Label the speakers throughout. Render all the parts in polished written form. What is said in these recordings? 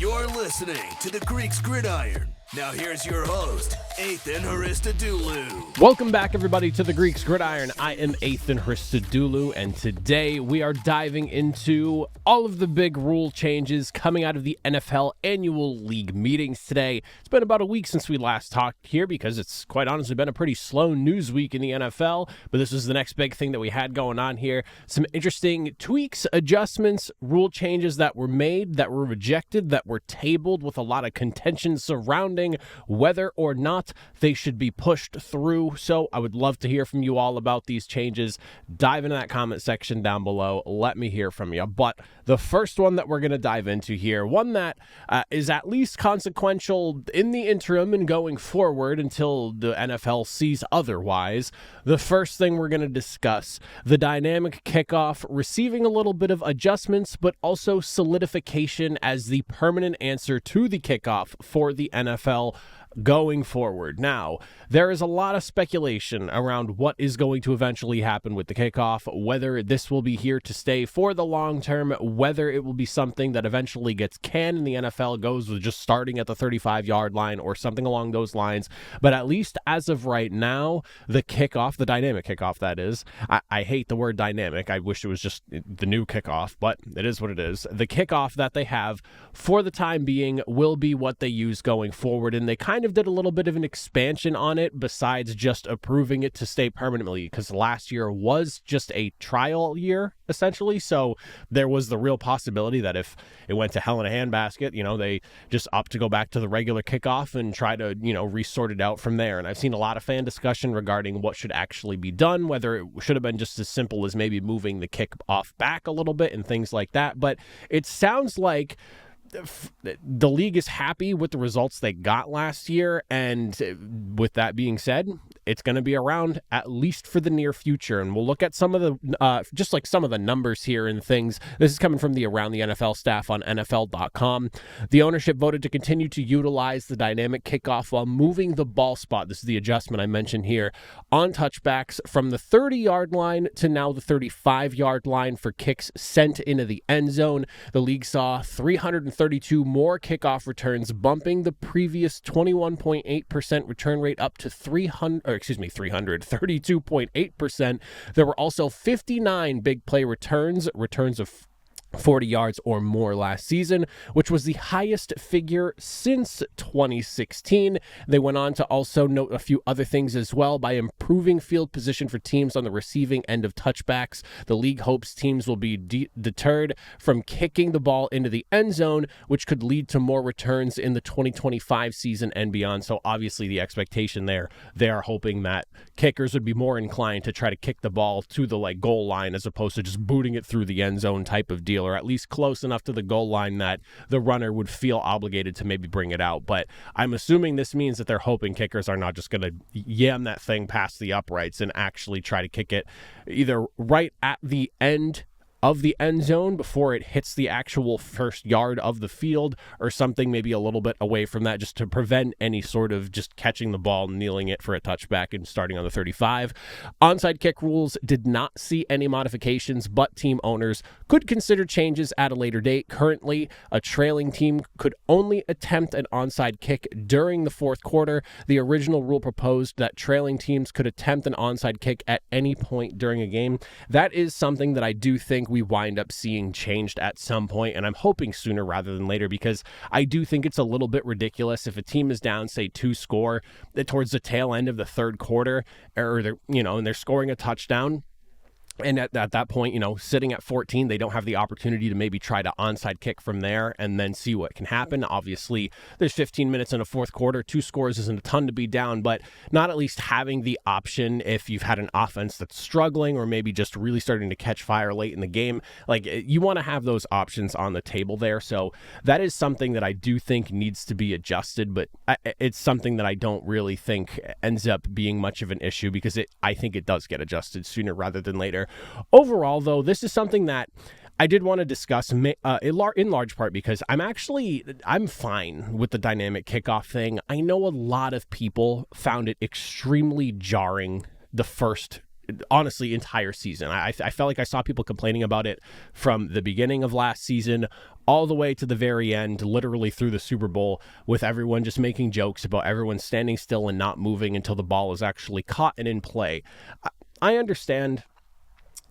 Speaker 1: You're listening to the Greeks Gridiron. Now here's your host, Ethan Haristadoulou.
Speaker 2: Welcome back, everybody, to the Greeks Gridiron. I am Ethan Haristadoulou, and today we are diving into all of the big rule changes coming out of the NFL annual league meetings today. It's been about a week since we last talked here because it's quite honestly been a pretty slow news week in the NFL, but this is the next big thing that we had going on here. Some interesting tweaks, adjustments, rule changes that were made, that were rejected, that were tabled with a lot of contention surrounding whether or not they should be pushed through. So I would love to hear from you all about these changes. Dive into that comment section down below. Let me hear from you. But the first one that we're going to dive into here, one that is at least consequential in the interim and going forward until the NFL sees otherwise. The first thing we're going to discuss, the dynamic kickoff receiving a little bit of adjustments, but also solidification as the permanent answer to the kickoff for the NFL going forward. Now, there is a lot of speculation around what is going to eventually happen with the kickoff, whether this will be here to stay for the long term, whether it will be something that eventually gets canned and the NFL goes with just starting at the 35-yard line or something along those lines. But at least as of right now, the kickoff, the dynamic kickoff that is, I hate the word dynamic. I wish it was just the new kickoff, but it is what it is. The kickoff that they have for the time being will be what they use going forward, and they kind of did a little bit of an expansion on it besides just approving it to stay permanently, because last year was just a trial year essentially. So there was the real possibility that if it went to hell in a handbasket, they just opt to go back to the regular kickoff and try to, resort it out from there. And I've seen a lot of fan discussion regarding what should actually be done, whether it should have been just as simple as maybe moving the kickoff back a little bit and things like that. But it sounds like the league is happy with the results they got last year, and with that being said, it's going to be around at least for the near future. And we'll look at some of the just like some of the numbers here and things. This is coming from the Around the NFL staff on NFL.com. The ownership voted to continue to utilize the dynamic kickoff while moving the ball spot. This is the adjustment I mentioned here on touchbacks from the 30-yard line to now the 35-yard line for kicks sent into the end zone. The league saw 332 more kickoff returns, bumping the previous 21.8% return rate up to 32.8%. There were also 59 big play returns of 40 yards or more last season, which was the highest figure since 2016. They went on to also note a few other things as well. By improving field position for teams on the receiving end of touchbacks, the league hopes teams will be deterred from kicking the ball into the end zone, which could lead to more returns in the 2025 season and beyond. So obviously the expectation there, they are hoping that kickers would be more inclined to try to kick the ball to the goal line as opposed to just booting it through the end zone type of deal, or at least close enough to the goal line that the runner would feel obligated to maybe bring it out. But I'm assuming this means that they're hoping kickers are not just going to yam that thing past the uprights and actually try to kick it either right at the end of the end zone before it hits the actual first yard of the field, or something maybe a little bit away from that, just to prevent any sort of just catching the ball, kneeling it for a touchback and starting on the 35. Onside kick rules did not see any modifications, but team owners could consider changes at a later date. Currently, a trailing team could only attempt an onside kick during the fourth quarter. The original rule proposed that trailing teams could attempt an onside kick at any point during a game. That is something that I do think we wind up seeing changed at some point, and I'm hoping sooner rather than later, because I do think it's a little bit ridiculous if a team is down, say, 2-score towards the tail end of the third quarter, or they're, and they're scoring a touchdown. And at that point, sitting at 14, they don't have the opportunity to maybe try to onside kick from there and then see what can happen. Obviously, there's 15 minutes in a fourth quarter. 2 scores isn't a ton to be down, but not at least having the option if you've had an offense that's struggling or maybe just really starting to catch fire late in the game. You want to have those options on the table there. So that is something that I do think needs to be adjusted, but it's something that I don't really think ends up being much of an issue, because I think it does get adjusted sooner rather than later. Overall, though, this is something that I did want to discuss in large part because I'm fine with the dynamic kickoff thing. I know a lot of people found it extremely jarring the first honestly entire season. I felt like I saw people complaining about it from the beginning of last season all the way to the very end, literally through the Super Bowl, with everyone just making jokes about everyone standing still and not moving until the ball is actually caught and in play. I understand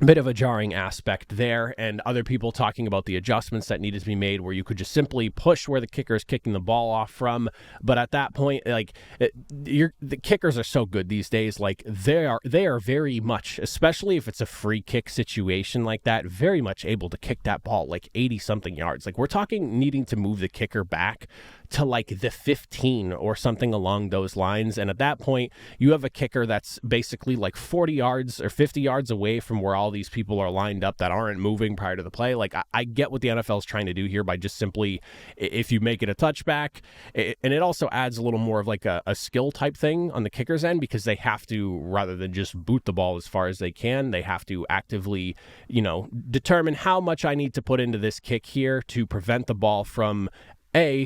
Speaker 2: a bit of a jarring aspect there, and other people talking about the adjustments that needed to be made where you could just simply push where the kicker is kicking the ball off from. But at that point, like, the kickers are so good these days. Like, they are very much, especially if it's a free kick situation like that, very much able to kick that ball like 80 something yards. Like, we're talking needing to move the kicker back to like the 15 or something along those lines. And at that point, you have a kicker that's basically like 40 yards or 50 yards away from where all these people are lined up that aren't moving prior to the play. Like, I get what the NFL is trying to do here by just simply, if you make it a touchback, and it also adds a little more of like a skill type thing on the kicker's end, because they have to, rather than just boot the ball as far as they can, they have to actively, determine how much I need to put into this kick here to prevent the ball from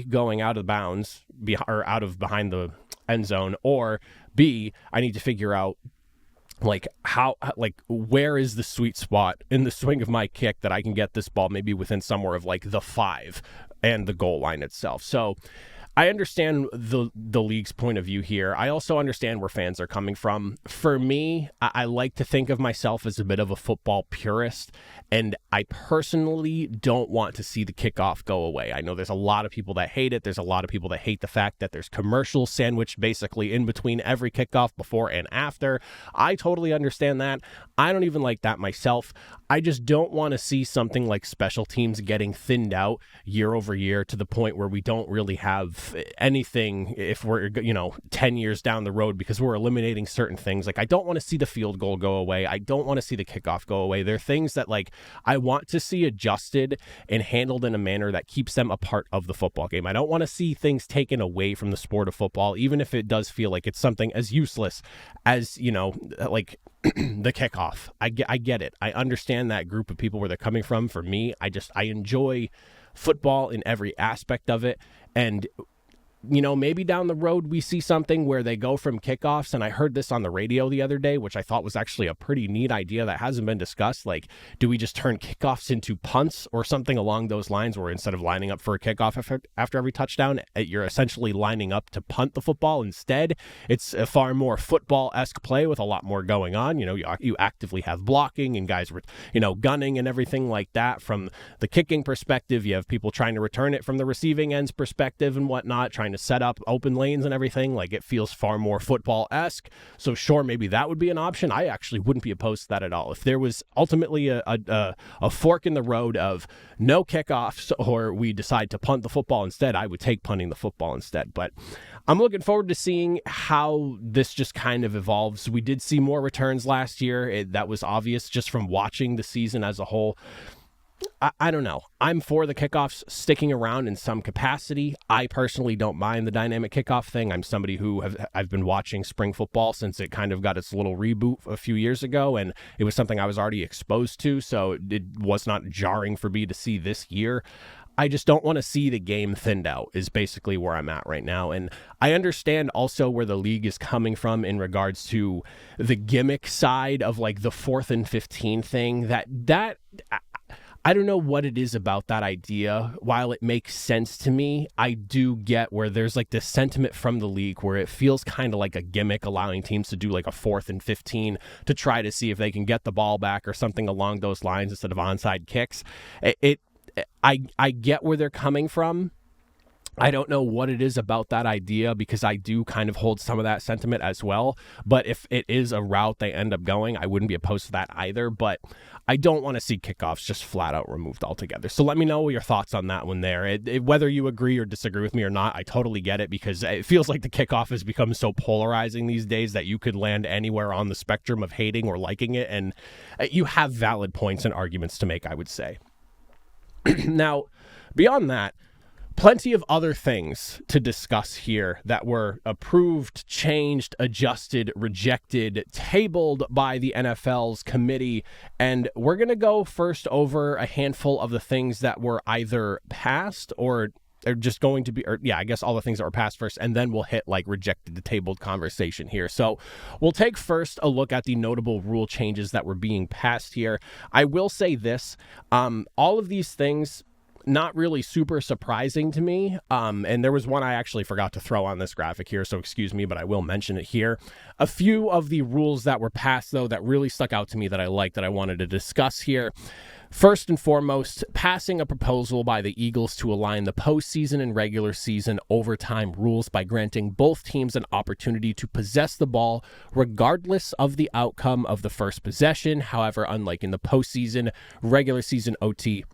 Speaker 2: going out of bounds or out of behind the end zone, or B, I need to figure out like where is the sweet spot in the swing of my kick that I can get this ball maybe within somewhere of like the 5 and the goal line itself. So I understand the league's point of view here. I also understand where fans are coming from. For me, I like to think of myself as a bit of a football purist, and I personally don't want to see the kickoff go away. I know there's a lot of people that hate it. There's a lot of people that hate the fact that there's commercials sandwiched basically in between every kickoff, before and after. I totally understand that. I don't even like that myself. I just don't want to see something like special teams getting thinned out year over year to the point where we don't really have anything if we're 10 years down the road, because we're eliminating certain things. Like, I don't want to see the field goal go away. I don't want to see the kickoff go away. There are things that like I want to see adjusted and handled in a manner that keeps them a part of the football game. I don't want to see things taken away from the sport of football, even if it does feel like it's something as useless as like the kickoff. I get it. I understand that group of people where they're coming from. For me, I enjoy football in every aspect of it. And maybe down the road we see something where they go from kickoffs, and I heard this on the radio the other day, which I thought was actually a pretty neat idea that hasn't been discussed. Like, do we just turn kickoffs into punts or something along those lines, where instead of lining up for a kickoff after every touchdown, you're essentially lining up to punt the football instead? It's a far more football-esque play with a lot more going on. You actively have blocking and guys, gunning and everything like that. From the kicking perspective, you have people trying to return it from the receiving end's perspective and whatnot, trying to set up open lanes and everything. Like, it feels far more football-esque. So sure, maybe that would be an option. I actually wouldn't be opposed to that at all. If there was ultimately a fork in the road of no kickoffs, or we decide to punt the football instead, I would take punting the football instead. But I'm looking forward to seeing how this just kind of evolves. We did see more returns last year. That was obvious just from watching the season as a whole. I don't know. I'm for the kickoffs sticking around in some capacity. I personally don't mind the dynamic kickoff thing. I'm somebody who I've been watching spring football since it kind of got its little reboot a few years ago, and it was something I was already exposed to, so it was not jarring for me to see this year. I just don't want to see the game thinned out is basically where I'm at right now. And I understand also where the league is coming from in regards to the gimmick side of like the 4th and 15 thing. That I don't know what it is about that idea. While it makes sense to me, I do get where there's like this sentiment from the league where it feels kind of like a gimmick, allowing teams to do like a 4th and 15 to try to see if they can get the ball back or something along those lines instead of onside kicks. I get where they're coming from. I don't know what it is about that idea, because I do kind of hold some of that sentiment as well. But if it is a route they end up going, I wouldn't be opposed to that either. But I don't want to see kickoffs just flat out removed altogether. So let me know your thoughts on that one there. Whether you agree or disagree with me or not, I totally get it, because it feels like the kickoff has become so polarizing these days that you could land anywhere on the spectrum of hating or liking it. And you have valid points and arguments to make, I would say. Now, beyond that, plenty of other things to discuss here that were approved, changed, adjusted, rejected, tabled by the NFL's committee. And we're going to go first over a handful of the things that were either passed or are just going to be, I guess all the things that were passed first, and then we'll hit like rejected to tabled conversation here. So we'll take first a look at the notable rule changes that were being passed here. I will say this, all of these things, not really super surprising to me. And there was one I actually forgot to throw on this graphic here, so excuse me, but I will mention it here. A few of the rules that were passed, though, that really stuck out to me that I liked, that I wanted to discuss here. First and foremost, passing a proposal by the Eagles to align the postseason and regular season overtime rules by granting both teams an opportunity to possess the ball regardless of the outcome of the first possession. However, unlike in the postseason, regular season OT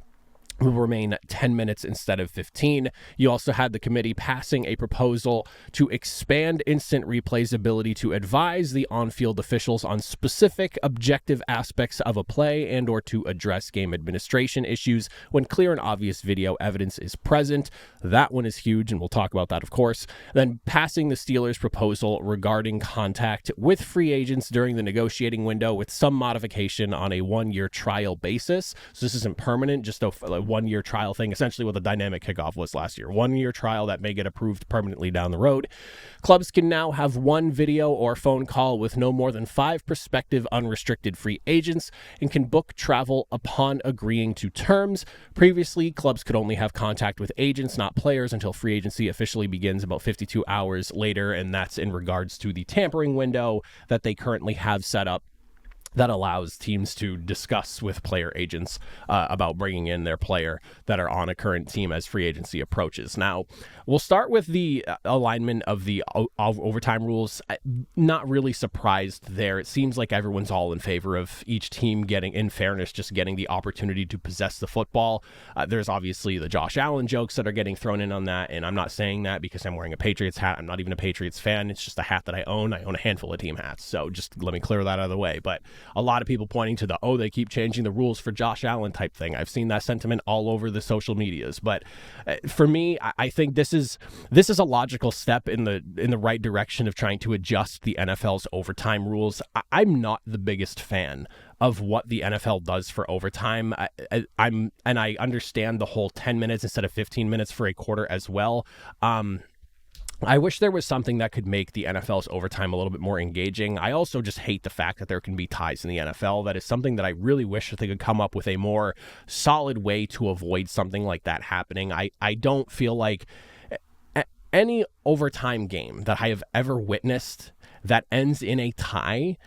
Speaker 2: will remain 10 minutes instead of 15. You also had the committee passing a proposal to expand instant replay's ability to advise the on-field officials on specific objective aspects of a play and or to address game administration issues when clear and obvious video evidence is present. That one is huge, and we'll talk about that, of course. Then passing the Steelers' proposal regarding contact with free agents during the negotiating window with some modification on a one-year trial basis. So this isn't permanent, just a one-year trial thing, essentially what the dynamic kickoff was last year. One-year trial that may get approved permanently down the road. Clubs can now have one video or phone call with no more than 5 prospective unrestricted free agents and can book travel upon agreeing to terms. Previously, clubs could only have contact with agents, not players, until free agency officially begins about 52 hours later, and that's in regards to the tampering window that they currently have set up that allows teams to discuss with player agents about bringing in their player that are on a current team as free agency approaches. Now, we'll start with the alignment of the overtime rules. Not really surprised there. It seems like everyone's all in favor of each team getting, in fairness, just getting the opportunity to possess the football. There's obviously the Josh Allen jokes that are getting thrown in on that, and I'm not saying that because I'm wearing a Patriots hat. I'm not even a Patriots fan. It's just a hat that I own. I own a handful of team hats, so just let me clear that out of the way. But a lot of people pointing to the, they keep changing the rules for Josh Allen type thing. I've seen that sentiment all over the social medias. But for me, I think this is a logical step in the right direction of trying to adjust the NFL's overtime rules. I'm not the biggest fan of what the NFL does for overtime. I understand the whole 10 minutes instead of 15 minutes for a quarter as well. I wish there was something that could make the NFL's overtime a little bit more engaging. I also just hate the fact that there can be ties in the NFL. That is something that I really wish that they could come up with a more solid way to avoid something like that happening. I don't feel like any overtime game that I have ever witnessed that ends in a tie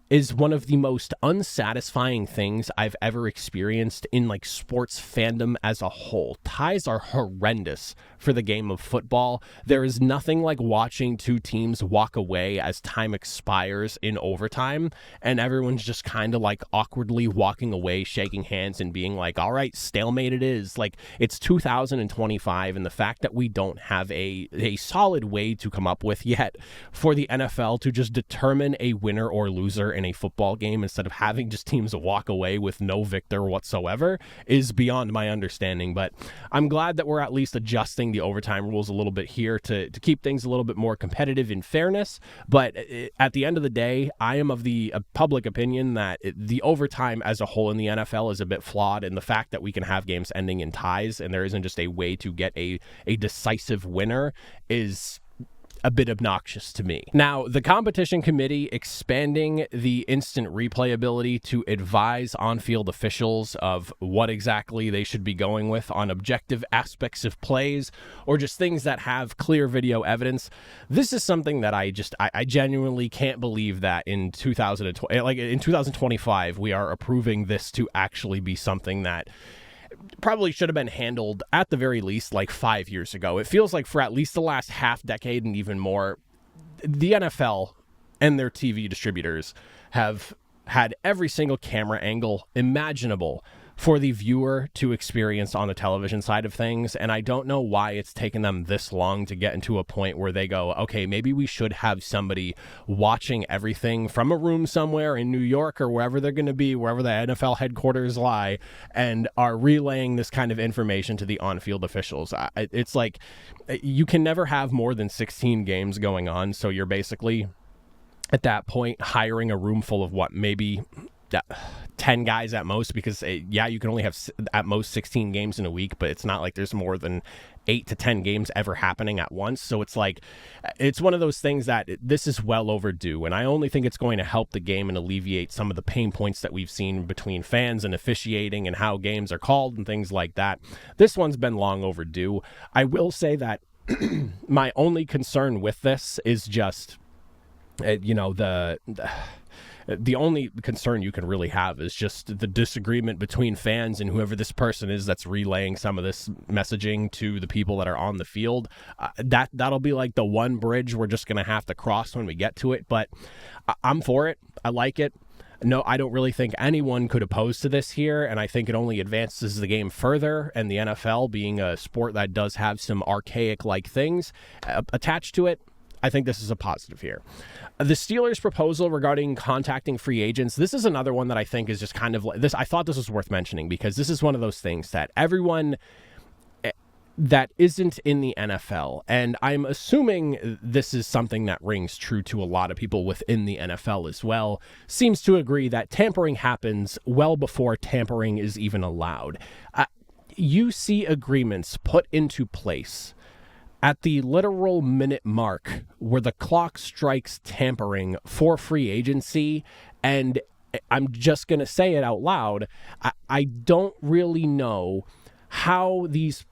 Speaker 2: is one of the most unsatisfying things I've ever experienced in like sports fandom as a whole. Ties are horrendous for the game of football. There is nothing like watching two teams walk away as time expires in overtime and everyone's just kind of like awkwardly walking away, shaking hands and being like, all right, stalemate it is. Like, it's 2025, and the fact that we don't have a solid way to come up with yet for the NFL to just determine a winner or loser in a football game instead of having just teams walk away with no victor whatsoever is beyond my understanding. But I'm glad that we're at least adjusting the overtime rules a little bit here to keep things a little bit more competitive in fairness. But at the end of the day, I am of the public opinion that the overtime as a whole in the NFL is a bit flawed, and the fact that we can have games ending in ties and there isn't just a way to get a decisive winner is a bit obnoxious to me. Now, the competition committee expanding the instant replay ability to advise on-field officials of what exactly they should be going with on objective aspects of plays or just things that have clear video evidence. This is something that I genuinely can't believe that in 2020, like in 2025, we are approving this to actually be something that probably should have been handled at the very least like 5 years ago. It feels like for at least the last half decade and even more, the NFL and their TV distributors have had every single camera angle imaginable for the viewer to experience on the television side of things. And I don't know why it's taken them this long to get into a point where they go, okay, maybe we should have somebody watching everything from a room somewhere in New York or wherever they're going to be, wherever the NFL headquarters lie, and are relaying this kind of information to the on-field officials. It's like you can never have more than 16 games going on. So you're basically at that point hiring a room full of maybe 10 guys at most, because you can only have at most 16 games in a week, but it's not like there's more than 8 to 10 games ever happening at once. So it's like, it's one of those things that this is well overdue. And I only think it's going to help the game and alleviate some of the pain points that we've seen between fans and officiating and how games are called and things like that. This one's been long overdue. I will say that my only concern with this is just, the only concern you can really have is just the disagreement between fans and whoever this person is that's relaying some of this messaging to the people that are on the field. That'll be like the one bridge we're just going to have to cross when we get to it. But I'm for it. I like it. No, I don't really think anyone could oppose to this here, and I think it only advances the game further, and the NFL being a sport that does have some archaic-like things attached to it, I think this is a positive here. The Steelers' proposal regarding contacting free agents, this is another one that I think is just kind of like this. I thought this was worth mentioning because this is one of those things that everyone that isn't in the NFL, and I'm assuming this is something that rings true to a lot of people within the NFL as well, seems to agree that tampering happens well before tampering is even allowed. You see agreements put into place at the literal minute mark where the clock strikes tampering for free agency, and I'm just going to say it out loud, I don't really know how these,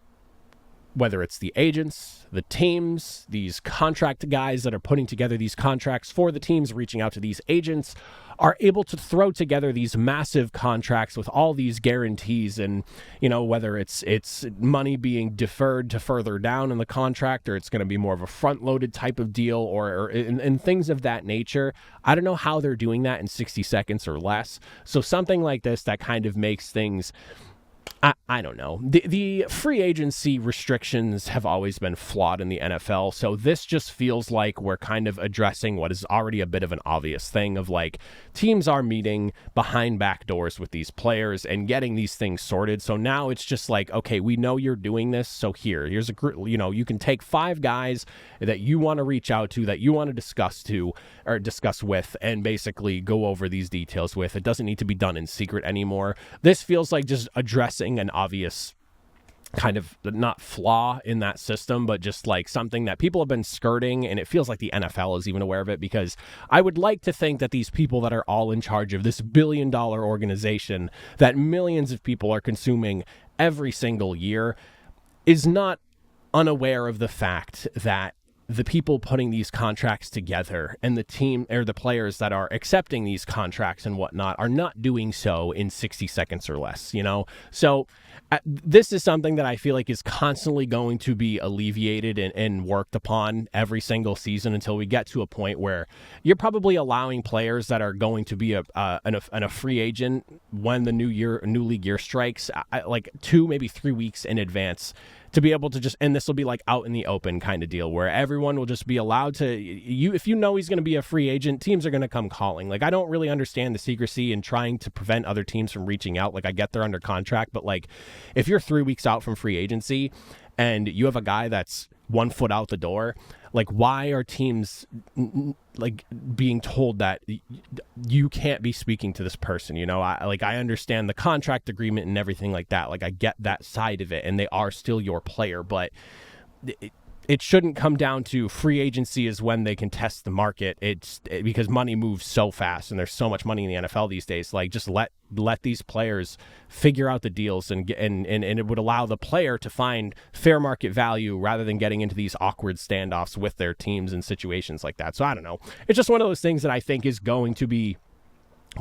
Speaker 2: whether it's the agents, the teams, these contract guys that are putting together these contracts for the teams, reaching out to these agents, are able to throw together these massive contracts with all these guarantees, and whether it's money being deferred to further down in the contract, or it's going to be more of a front-loaded type of deal, or things of that nature. I don't know how they're doing that in 60 seconds or less. So something like this that kind of makes things, I don't know. The free agency restrictions have always been flawed in the NFL, so this just feels like we're kind of addressing what is already a bit of an obvious thing of like teams are meeting behind back doors with these players and getting these things sorted. So now it's just like, okay, we know you're doing this, so here's a group, you can take 5 guys that you want to reach out to, that you want to discuss with, and basically go over these details with. It doesn't need to be done in secret anymore. This feels like just addressing an obvious kind of not flaw in that system, but just like something that people have been skirting, and it feels like the NFL is even aware of it, because I would like to think that these people that are all in charge of this billion-dollar organization that millions of people are consuming every single year is not unaware of the fact that the people putting these contracts together and the team or the players that are accepting these contracts and whatnot are not doing so in 60 seconds or less, So this is something that I feel like is constantly going to be alleviated and worked upon every single season until we get to a point where you're probably allowing players that are going to be a free agent when the new league year strikes, like 2, maybe 3 weeks in advance, to be able to just, and this will be like out in the open kind of deal where everyone will just be allowed to, if you know he's going to be a free agent, teams are going to come calling. Like, I don't really understand the secrecy and trying to prevent other teams from reaching out. Like, I get they're under contract, but like, if you're 3 weeks out from free agency and you have a guy that's 1 foot out the door, like, why are teams like being told that you can't be speaking to this person? I understand the contract agreement and everything like that. Like, I get that side of it, and they are still your player, but it shouldn't come down to free agency is when they can test the market. Because money moves so fast and there's so much money in the NFL these days. Like, just let these players figure out the deals, and it would allow the player to find fair market value rather than getting into these awkward standoffs with their teams and situations like that. So I don't know. It's just one of those things that I think is going to be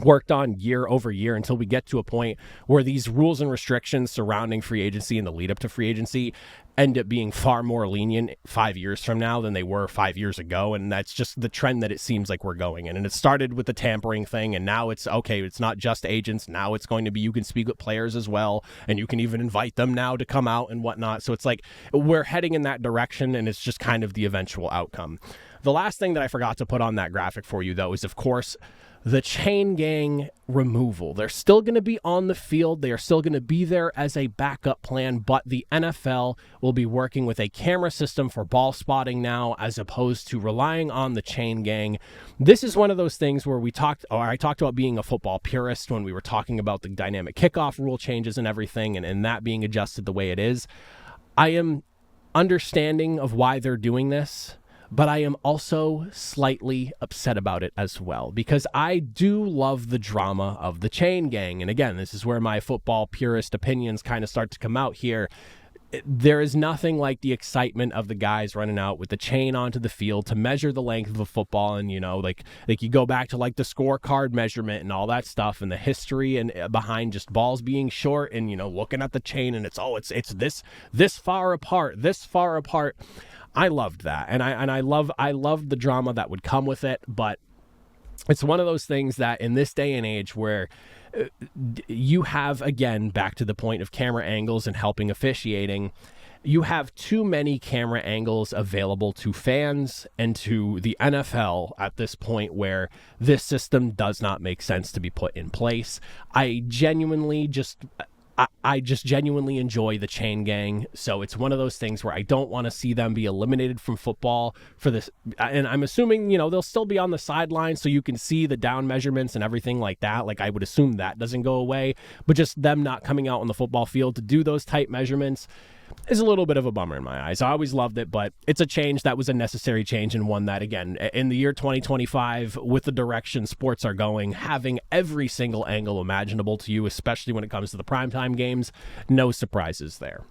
Speaker 2: worked on year over year until we get to a point where these rules and restrictions surrounding free agency and the lead up to free agency end up being far more lenient 5 years from now than they were 5 years ago. And that's just the trend that it seems like we're going in. And it started with the tampering thing, and now it's okay, it's not just agents. Now it's going to be, you can speak with players as well, and you can even invite them now to come out and whatnot. So it's like we're heading in that direction, and it's just kind of the eventual outcome. The last thing that I forgot to put on that graphic for you, though, is, of course, the chain gang removal. They're still going to be on the field. They are still going to be there as a backup plan, but the NFL will be working with a camera system for ball spotting now, as opposed to relying on the chain gang. This is one of those things where I talked about being a football purist when we were talking about the dynamic kickoff rule changes and everything, and that being adjusted the way it is. I am understanding of why they're doing this, but I am also slightly upset about it as well, because I do love the drama of the chain gang. And again, this is where my football purist opinions kind of start to come out here. There is nothing like the excitement of the guys running out with the chain onto the field to measure the length of a football. And, like you go back to like the scorecard measurement and all that stuff and the history and behind just balls being short and, looking at the chain and it's this far apart. I loved that. And I loved the drama that would come with it. But it's one of those things that in this day and age where you have, again, back to the point of camera angles and helping officiating, you have too many camera angles available to fans and to the NFL at this point where this system does not make sense to be put in place. I genuinely enjoy the chain gang. So it's one of those things where I don't want to see them be eliminated from football for this. And I'm assuming, they'll still be on the sideline so you can see the down measurements and everything like that. Like I would assume that doesn't go away, but just them not coming out on the football field to do those type measurements is a little bit of a bummer in my eyes. I always loved it, but it's a change that was a necessary change, and one that, again, in the year 2025, with the direction sports are going, having every single angle imaginable to you, especially when it comes to the primetime games, no surprises there.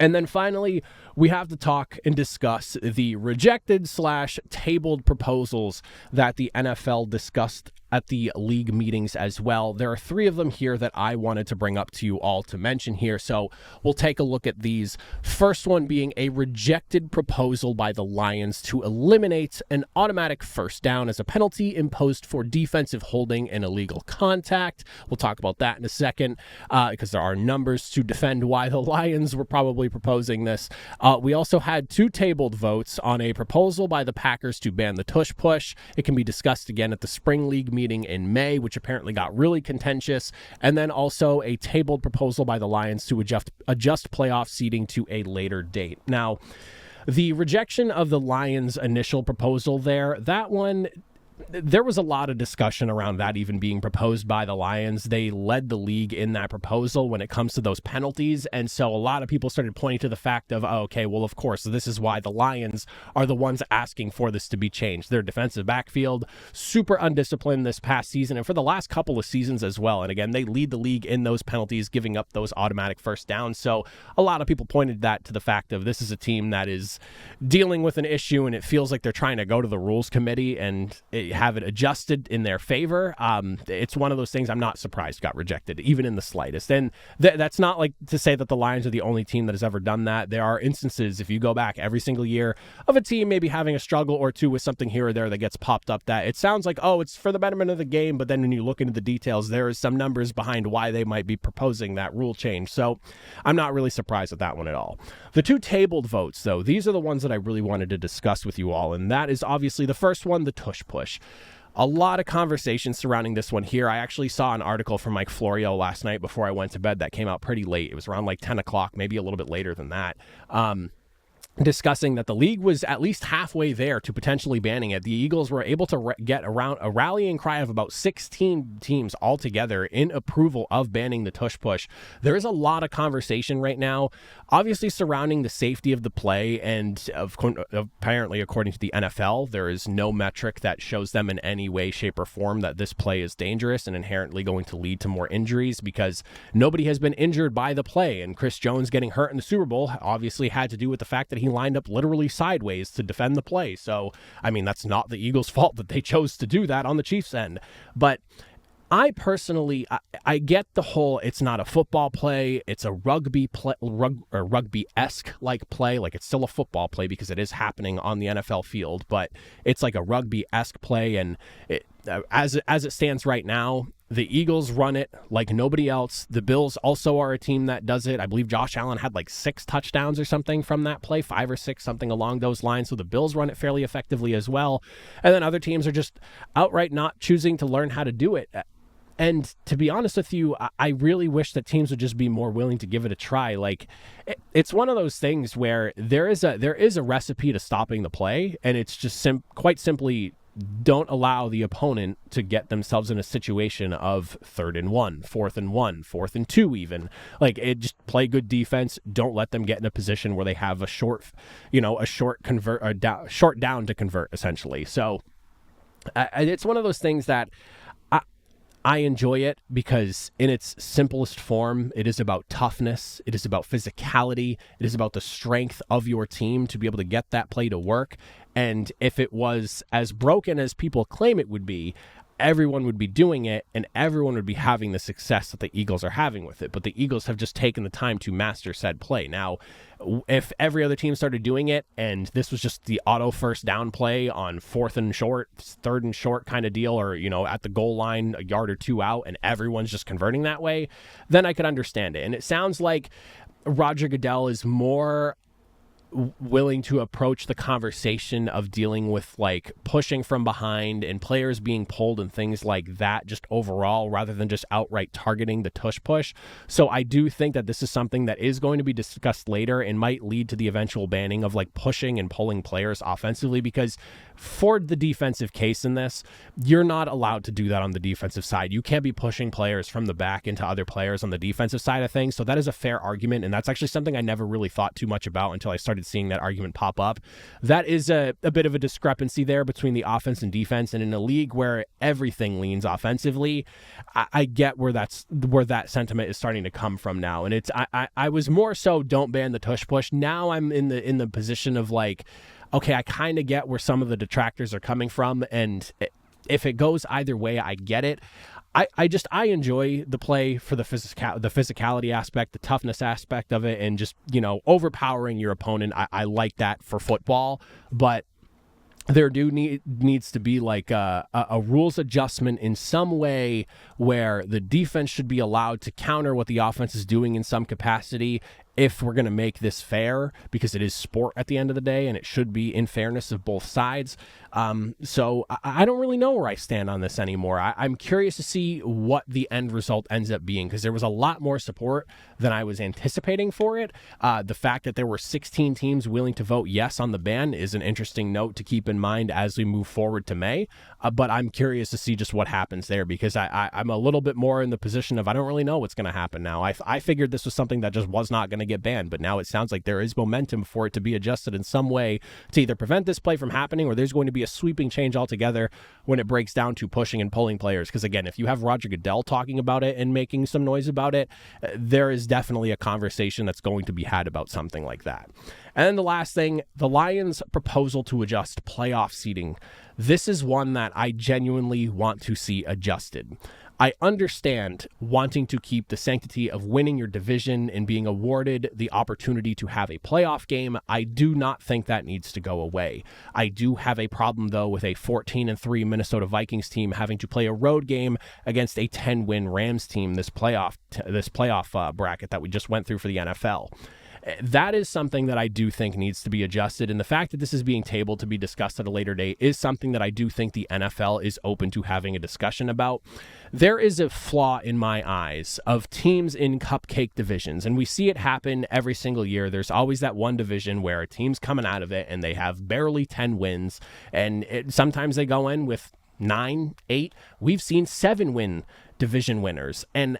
Speaker 2: And then finally, we have to talk and discuss the rejected/tabled proposals that the NFL discussed at the league meetings as well. There are 3 of them here that I wanted to bring up to you all to mention here. So we'll take a look at these. First one being a rejected proposal by the Lions to eliminate an automatic first down as a penalty imposed for defensive holding and illegal contact. We'll talk about that in a second because there are numbers to defend why the Lions were probably proposing this. We also had 2 tabled votes on a proposal by the Packers to ban the tush push. It can be discussed again at the spring league meeting in May, which apparently got really contentious. And then also a tabled proposal by the Lions to adjust playoff seeding to a later date. Now, the rejection of the Lions' initial proposal that one, there was a lot of discussion around that even being proposed by the Lions. They led the league in that proposal when it comes to those penalties. And so a lot of people started pointing to the fact of, of course, this is why the Lions are the ones asking for this to be changed. Their defensive backfield, super undisciplined this past season and for the last couple of seasons as well. And again, they lead the league in those penalties, giving up those automatic first downs. So a lot of people pointed that to the fact of this is a team that is dealing with an issue and it feels like they're trying to go to the rules committee and have it adjusted in their favor. It's one of those things I'm not surprised got rejected, even in the slightest. And that's not like to say that the Lions are the only team that has ever done that. There are instances, if you go back every single year, of a team maybe having a struggle or two with something here or there that gets popped up that it sounds like, it's for the betterment of the game, but then when you look into the details, there is some numbers behind why they might be proposing that rule change. So I'm not really surprised at that one at all. The 2 tabled votes, though, these are the ones that I really wanted to discuss with you all, and that is obviously the first one, the tush push. A lot of conversation surrounding this one here. I actually saw an article from Mike Florio last night before I went to bed that came out pretty late. It was around like 10 o'clock, maybe a little bit later than that. Discussing that the league was at least halfway there to potentially banning it. The Eagles were able to get around a rallying cry of about 16 teams altogether in approval of banning the tush push. There is a lot of conversation right now, obviously surrounding the safety of the play, and apparently, according to the NFL, there is no metric that shows them in any way, shape, or form that this play is dangerous and inherently going to lead to more injuries, because nobody has been injured by the play, and Chris Jones getting hurt in the Super Bowl obviously had to do with the fact that he lined up literally sideways to defend the play. So, that's not the Eagles' fault that they chose to do that on the Chiefs' end. But I personally, I get the whole, it's not a football play, it's a rugby play, rugby-esque like play, like it's still a football play because it is happening on the NFL field, but it's like a rugby-esque play, and as it stands right now, the Eagles run it like nobody else. The Bills also are a team that does it. I believe Josh Allen had like 6 touchdowns or something from that play, 5 or 6, something along those lines. So the Bills run it fairly effectively as well. And then other teams are just outright not choosing to learn how to do it. And to be honest with you, I really wish that teams would just be more willing to give it a try. Like, it's one of those things where there is a recipe to stopping the play, and it's just quite simply don't allow the opponent to get themselves in a situation of 3rd and 1, 4th and 1, 4th and 2 even. Like, just play good defense. Don't let them get in a position where they have a short down to convert, essentially. So it's one of those things that I enjoy it because in its simplest form, it is about toughness. It is about physicality. It is about the strength of your team to be able to get that play to work. And if it was as broken as people claim it would be, everyone would be doing it and everyone would be having the success that the Eagles are having with it. But the Eagles have just taken the time to master said play. Now, if every other team started doing it and this was just the auto first down play on 4th and short, 3rd and short kind of deal, or, at the goal line, a yard or two out, and everyone's just converting that way, then I could understand it. And it sounds like Roger Goodell is more willing to approach the conversation of dealing with like pushing from behind and players being pulled and things like that just overall, rather than just outright targeting the tush push. So I do think that this is something that is going to be discussed later and might lead to the eventual banning of like pushing and pulling players offensively, because for the defensive case in this, you're not allowed to do that on the defensive side. You can't be pushing players from the back into other players on the defensive side of things. So that is a fair argument. And that's actually something I never really thought too much about until I started seeing that argument pop up. That is a bit of a discrepancy there between the offense and defense. And in a league where everything leans offensively, I get where that sentiment is starting to come from now. And it's I was more so don't ban the tush push. Now I'm in the position of like, okay, I kind of get where some of the detractors are coming from, and if it goes either way, I get it. I enjoy the play for the physicality aspect, the toughness aspect of it, and just, overpowering your opponent. I like that for football, but there needs to be like a rules adjustment in some way where the defense should be allowed to counter what the offense is doing in some capacity, if we're going to make this fair, because it is sport at the end of the day and it should be in fairness of both sides. So I don't really know where I stand on this anymore. I'm curious to see what the end result ends up being, because there was a lot more support than I was anticipating for it. The fact that there were 16 teams willing to vote yes on the ban is an interesting note to keep in mind as we move forward to May. But I'm curious to see just what happens there, because I'm a little bit more in the position of I don't really know what's going to happen now. I figured this was something that just was not going to get banned, but now it sounds like there is momentum for it to be adjusted in some way to either prevent this play from happening, or there's going to be a sweeping change altogether when it breaks down to pushing and pulling players. Because again, if you have Roger Goodell talking about it and making some noise about it, there is definitely a conversation that's going to be had about something like that. And then the last thing, the Lions' proposal to adjust playoff seeding. This is one that I genuinely want to see adjusted. I understand wanting to keep the sanctity of winning your division and being awarded the opportunity to have a playoff game. I do not think that needs to go away. I do have a problem, though, with a 14-3 Minnesota Vikings team having to play a road game against a 10-win Rams team this playoff bracket that we just went through for the NFL. That is something that I do think needs to be adjusted, and the fact that this is being tabled to be discussed at a later date is something that I do think the NFL is open to having a discussion about. There is a flaw in my eyes of teams in cupcake divisions, and we see it happen every single year. There's always that one division where a team's coming out of it and they have barely 10 wins, and sometimes they go in with 9, 8. We've seen 7-win division winners, and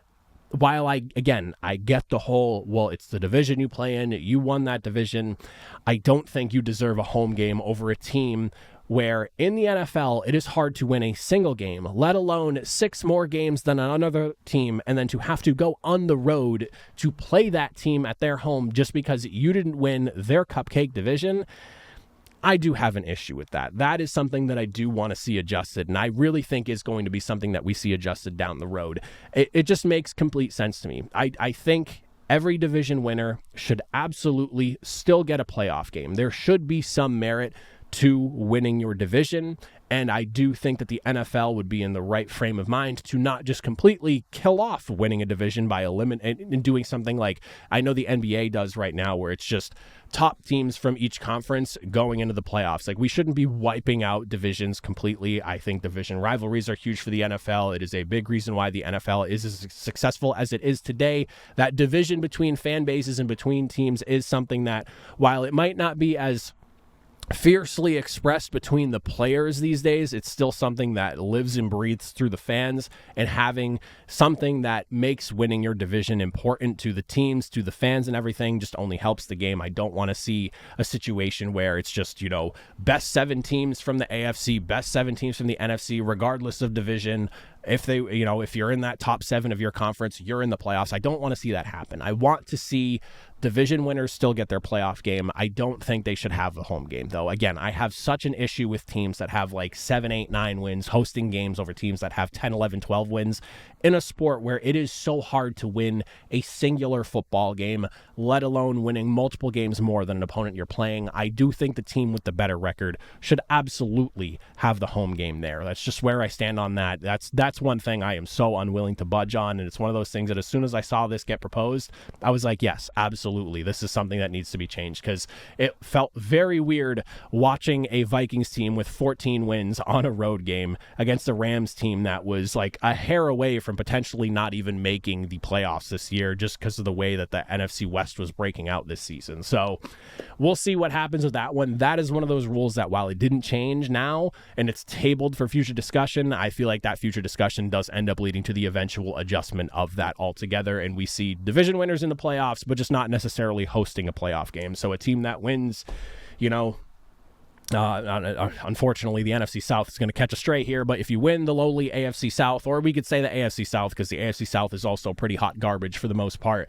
Speaker 2: while I get the whole, well, it's the division you play in, you won that division, I don't think you deserve a home game over a team where in the NFL, it is hard to win a single game, let alone 6 more games than another team, and then to have to go on the road to play that team at their home just because you didn't win their cupcake division. I do have an issue with that. That is something that I do want to see adjusted, and I really think is going to be something that we see adjusted down the road. It just makes complete sense to me. I think every division winner should absolutely still get a playoff game. There should be some merit to winning your division, and I do think that the NFL would be in the right frame of mind to not just completely kill off winning a division by eliminating and doing something like I know the NBA does right now, where it's just top teams from each conference going into the playoffs. Like, we shouldn't be wiping out divisions completely. I think division rivalries are huge for the NFL. It is a big reason why the NFL is as successful as it is today. That division between fan bases and between teams is something that, while it might not be as fiercely expressed between the players these days. It's still something that lives and breathes through the fans, and having something that makes winning your division important to the teams, to the fans and everything just only helps the game. I don't want to see a situation where it's just, best 7 teams from the AFC, best 7 teams from the NFC, regardless of division. If you're in that top 7 of your conference, you're in the playoffs. I don't want to see that happen. I want to see division winners still get their playoff game. I don't think they should have the home game, though. Again, I have such an issue with teams that have like 7, 8, 9 wins, hosting games over teams that have 10, 11, 12 wins in a sport where it is so hard to win a singular football game, let alone winning multiple games more than an opponent you're playing. I do think the team with the better record should absolutely have the home game there. That's just where I stand on that. That's one thing I am so unwilling to budge on, and it's one of those things that as soon as I saw this get proposed, I was like, yes, absolutely. This is something that needs to be changed, because it felt very weird watching a Vikings team with 14 wins on a road game against a Rams team that was like a hair away from potentially not even making the playoffs this year, just because of the way that the NFC West was breaking out this season. So we'll see what happens with that one. That is one of those rules that, while it didn't change now and it's tabled for future discussion, I feel like that future discussion does end up leading to the eventual adjustment of that altogether, and we see division winners in the playoffs, but just not necessarily hosting a playoff game. So a team that wins, unfortunately, the NFC South is going to catch a stray here, but if you win the lowly AFC South, or we could say the AFC South, because the AFC South is also pretty hot garbage for the most part,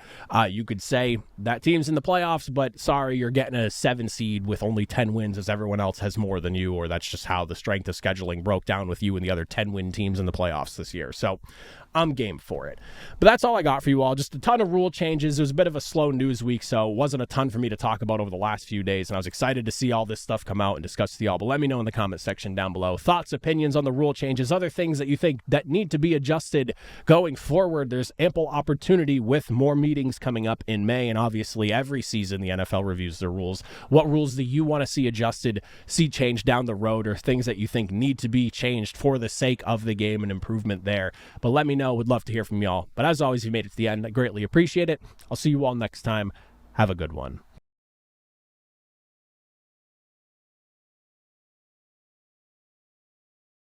Speaker 2: you could say that team's in the playoffs, but sorry, you're getting a 7 seed with only 10 wins as everyone else has more than you, or that's just how the strength of scheduling broke down with you and the other 10-win teams in the playoffs this year. So I'm game for it. But that's all I got for you all. Just a ton of rule changes. It was a bit of a slow news week, so it wasn't a ton for me to talk about over the last few days, and I was excited to see all this stuff come out and discuss with y'all. But let me know in the comment section down below thoughts, opinions on the rule changes, other things that you think that need to be adjusted going forward. There's ample opportunity with more meetings coming up in May, and obviously every season the NFL reviews their rules. What rules do you want to see adjusted, see changed down the road, or things that you think need to be changed for the sake of the game and improvement there? But let me know. Would love to hear from y'all. But as always, you made it to the end. I greatly appreciate it. I'll see you all next time. Have a good one.